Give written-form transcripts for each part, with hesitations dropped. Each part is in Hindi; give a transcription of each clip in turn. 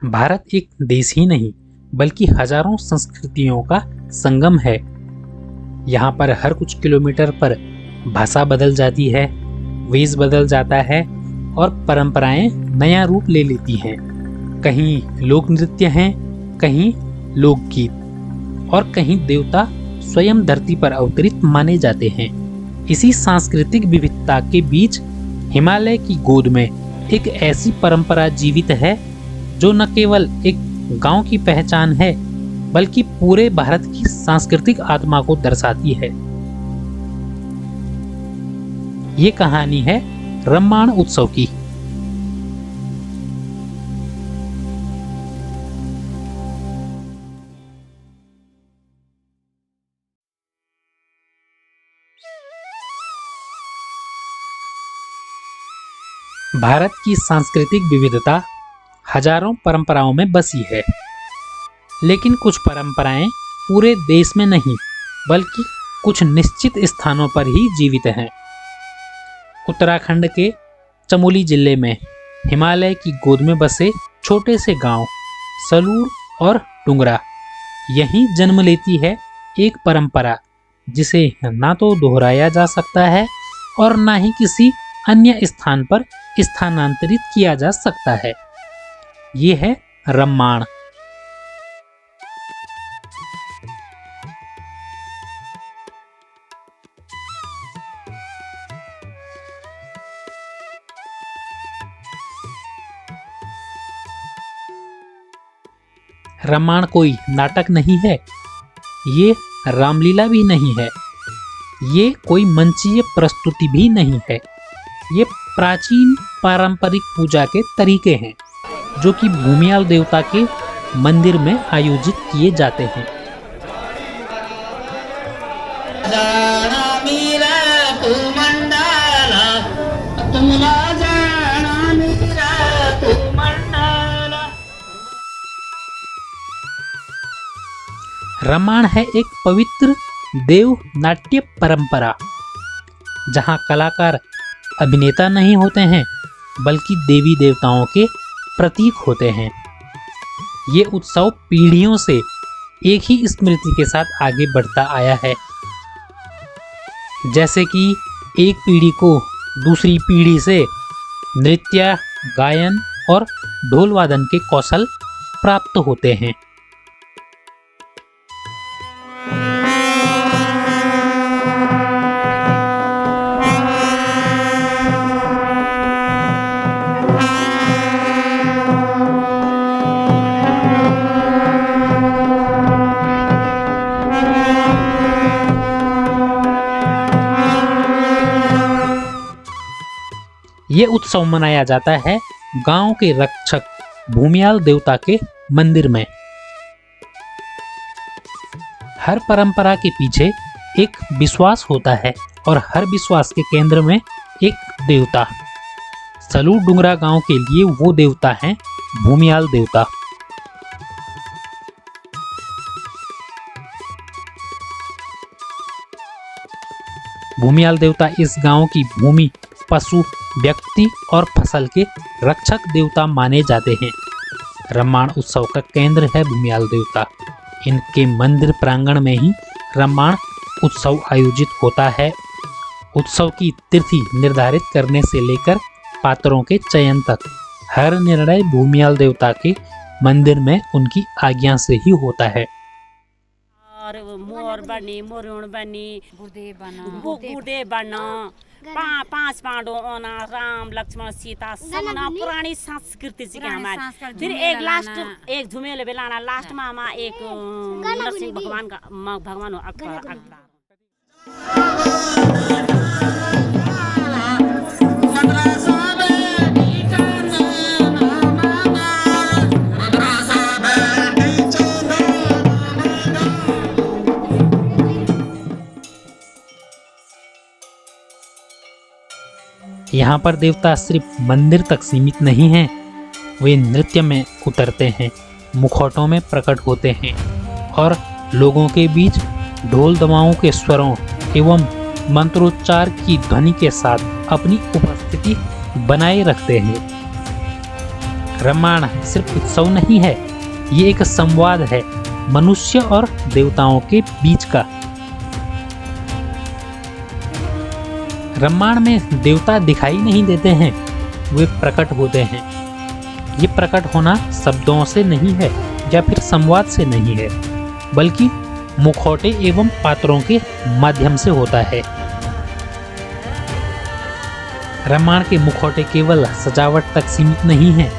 भारत एक देश ही नहीं बल्कि हजारों संस्कृतियों का संगम है। यहाँ पर हर कुछ किलोमीटर पर भाषा बदल जाती है, वेश बदल जाता है और परंपराएं नया रूप ले लेती हैं। कहीं लोक नृत्य हैं, कहीं लोकगीत और कहीं देवता स्वयं धरती पर अवतरित माने जाते हैं। इसी सांस्कृतिक विविधता के बीच हिमालय की गोद में एक ऐसी परंपरा जीवित है जो न केवल एक गांव की पहचान है बल्कि पूरे भारत की सांस्कृतिक आत्मा को दर्शाती है। ये कहानी है रम्माण उत्सव की। भारत की सांस्कृतिक विविधता हजारों परंपराओं में बसी है, लेकिन कुछ परंपराएं पूरे देश में नहीं बल्कि कुछ निश्चित स्थानों पर ही जीवित हैं। उत्तराखंड के चमोली जिले में हिमालय की गोद में बसे छोटे से गांव सलूर और डुंगरा, यहीं जन्म लेती है एक परंपरा जिसे ना तो दोहराया जा सकता है और ना ही किसी अन्य स्थान पर स्थानांतरित किया जा सकता है। ये है रम्माण। रम्माण कोई नाटक नहीं है, ये रामलीला भी नहीं है, ये कोई मंचीय प्रस्तुति भी नहीं है। ये प्राचीन पारंपरिक पूजा के तरीके हैं जो कि भूमियाल देवता के मंदिर में आयोजित किए जाते हैं। रम्माण है एक पवित्र देव नाट्य परंपरा जहां कलाकार अभिनेता नहीं होते हैं बल्कि देवी देवताओं के प्रतीक होते हैं। ये उत्सव पीढ़ियों से एक ही स्मृति के साथ आगे बढ़ता आया है, जैसे कि एक पीढ़ी को दूसरी पीढ़ी से नृत्य, गायन और ढोल वादन के कौशल प्राप्त होते हैं। ये उत्सव मनाया जाता है गांव के रक्षक भूमियाल देवता के मंदिर में। हर परंपरा के पीछे एक विश्वास होता है और हर विश्वास के केंद्र में एक देवता। सलूर डुंगरा गांव के लिए वो देवता हैं भूमियाल देवता। भूमियाल देवता इस गांव की भूमि, पशु, व्यक्ति और फसल के रक्षक देवता माने जाते हैं। रम्माण उत्सव का केंद्र है भूमियाल देवता। इनके मंदिर प्रांगण में ही रम्माण उत्सव आयोजित होता है। उत्सव की तिथि निर्धारित करने से लेकर पात्रों के चयन तक हर निर्णय भूमियाल देवता के मंदिर में उनकी आज्ञा से ही होता है। और मोर बनी, मोरुण बनी, गुर्दे बना, पांच पांडव ओना, राम लक्ष्मण सीता, सब ना पुरानी संस्कृति से हमारे। फिर एक लास्ट एक झुमेले बेलाना लास्ट में हमारा एक नरसिंह भगवान का भगवान अकबर। यहाँ पर देवता सिर्फ मंदिर तक सीमित नहीं हैं, वे नृत्य में उतरते हैं, मुखौटों में प्रकट होते हैं और लोगों के बीच ढोल दमाओं के स्वरों एवं मंत्रोच्चार की ध्वनि के साथ अपनी उपस्थिति बनाए रखते हैं। रामायण सिर्फ उत्सव नहीं है, ये एक संवाद है मनुष्य और देवताओं के बीच का। रामायण में देवता दिखाई नहीं देते हैं, वे प्रकट होते हैं। ये प्रकट होना शब्दों से नहीं है या फिर संवाद से नहीं है, बल्कि मुखौटे एवं पात्रों के माध्यम से होता है। रामायण के मुखौटे केवल सजावट तक सीमित नहीं है,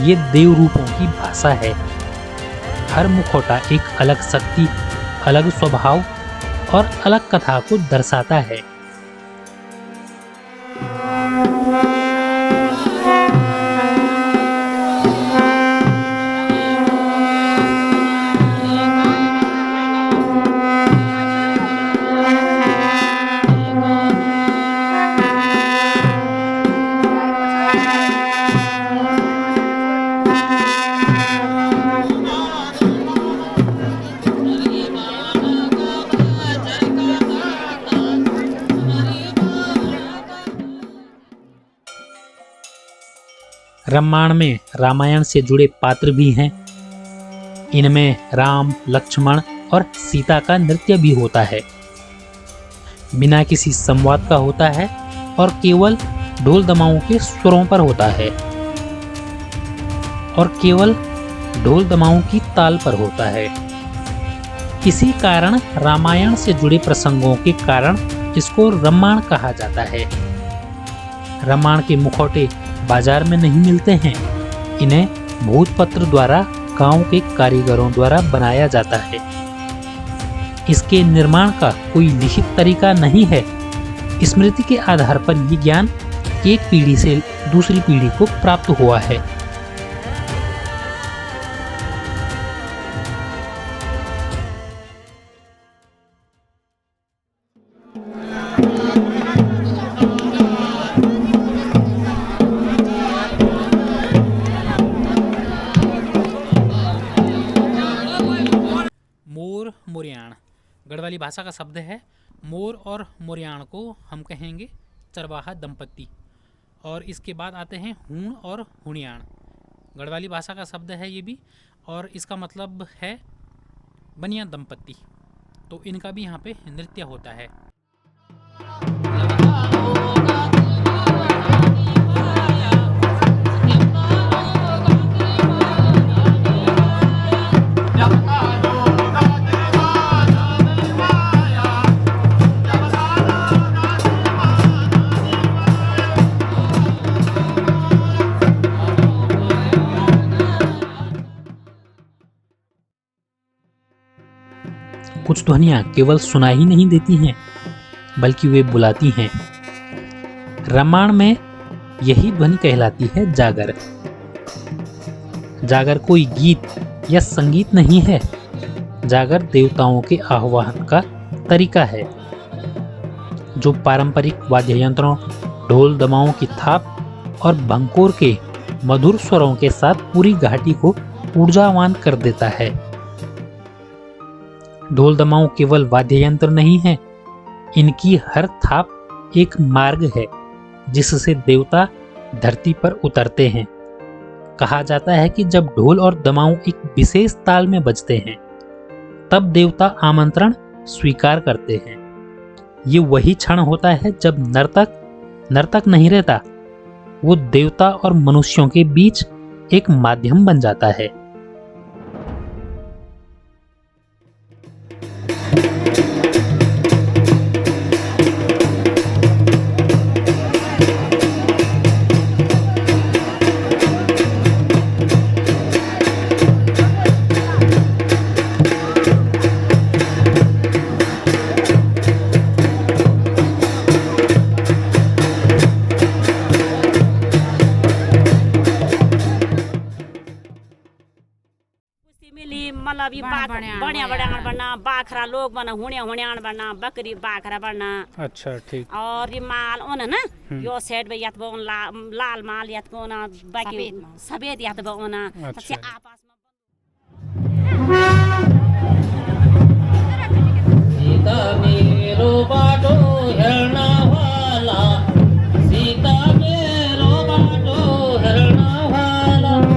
ये देव रूपों की भाषा है। हर मुखौटा एक अलग शक्ति, अलग स्वभाव और अलग कथा को दर्शाता है। रामायण में रामायण से जुड़े पात्र भी हैं। इनमें राम, लक्ष्मण और सीता का नृत्य भी होता है, बिना किसी संवाद का होता है और केवल ढोल दमाओं के स्वरों पर होता है और केवल ढोल दमाओं की ताल पर होता है। इसी कारण रामायण से जुड़े प्रसंगों के कारण इसको रामायण कहा जाता है। रामायण के मुखौटे बाजार में नहीं मिलते हैं, इन्हें भूतपत्र द्वारा गांव के कारीगरों द्वारा बनाया जाता है। इसके निर्माण का कोई लिखित तरीका नहीं है। स्मृति के आधार पर ये ज्ञान एक पीढ़ी से दूसरी पीढ़ी को प्राप्त हुआ है। मोरयाण गढ़वाली भाषा का शब्द है। मोर और मोरयाण को हम कहेंगे चरवाहा दंपत्ति, और इसके बाद आते हैं हूण और हुणियाण। गढ़वाली भाषा का शब्द है ये भी, और इसका मतलब है बनिया दंपत्ति। तो इनका भी यहाँ पे नृत्य होता है। कुछ ध्वनियाँ केवल सुनाई नहीं देती हैं, बल्कि वे बुलाती हैं। रामायण में यही ध्वनि कहलाती है जागर। जागर कोई गीत या संगीत नहीं है, जागर देवताओं के आह्वान का तरीका है, जो पारंपरिक वाद्य यंत्रों, ढोल दमाओं की थाप और भंकोर के मधुर स्वरों के साथ पूरी घाटी को ऊर्जावान कर देता है। ढोल दमाऊ केवल वाद्य यंत्र नहीं है, इनकी हर थाप एक मार्ग है जिससे देवता धरती पर उतरते हैं। कहा जाता है कि जब ढोल और दमाऊ एक विशेष ताल में बजते हैं, तब देवता आमंत्रण स्वीकार करते हैं। ये वही क्षण होता है जब नर्तक नहीं रहता, वो देवता और मनुष्यों के बीच एक माध्यम बन जाता है। बढ़िया बढ़िया बाखरा लोग बना हुणिया बना बकरी बाखरा बना। अच्छा ठीक। और ये माल ओन ना यो सेट में यात बोन लाल माल यात बोन बाकी सफेद यात बोन। अच्छा। आपस सीता मेरो बाटो हेरना वाला, सीता मेरो बाटो हेरना वाला।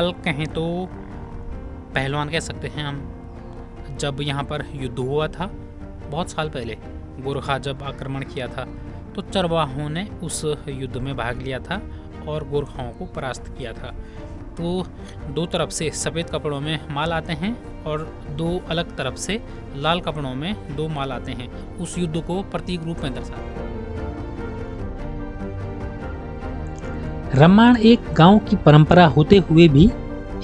साल कहें तो पहलवान कह सकते हैं हम, जब यहाँ पर युद्ध हुआ था बहुत साल पहले, गोरखा जब आक्रमण किया था तो चरवाहों ने उस युद्ध में भाग लिया था और गोरखाओं को परास्त किया था। तो दो तरफ से सफ़ेद कपड़ों में माल आते हैं और दो अलग तरफ से लाल कपड़ों में दो माल आते हैं, उस युद्ध को प्रतीक रूप में दर्शाते हैं। रामायण एक गांव की परंपरा होते हुए भी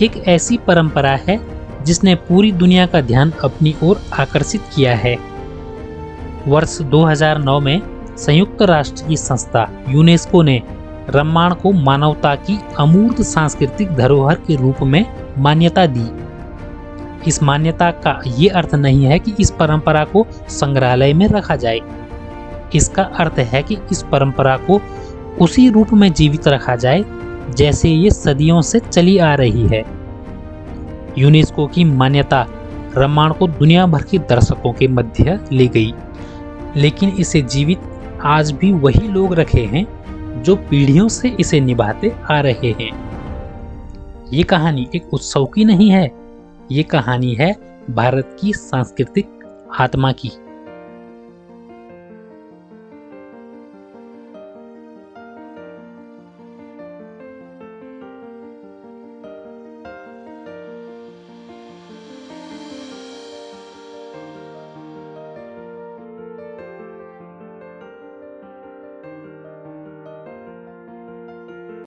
एक ऐसी परंपरा है जिसने पूरी दुनिया का ध्यान अपनी ओर आकर्षित किया है। वर्ष 2009 में संयुक्त राष्ट्र की संस्था यूनेस्को ने रामायण को मानवता की अमूर्त सांस्कृतिक धरोहर के रूप में मान्यता दी। इस मान्यता का ये अर्थ नहीं है कि इस परंपरा को संग्रहालय में रखा जाए। इसका अर्थ है कि इस परंपरा को उसी रूप में जीवित रखा जाए जैसे ये सदियों से चली आ रही है। यूनेस्को की मान्यता रामायण को दुनिया भर के दर्शकों के मध्य ले गई, लेकिन इसे जीवित आज भी वही लोग रखे हैं जो पीढ़ियों से इसे निभाते आ रहे हैं। ये कहानी एक उत्सव की नहीं है, ये कहानी है भारत की सांस्कृतिक आत्मा की।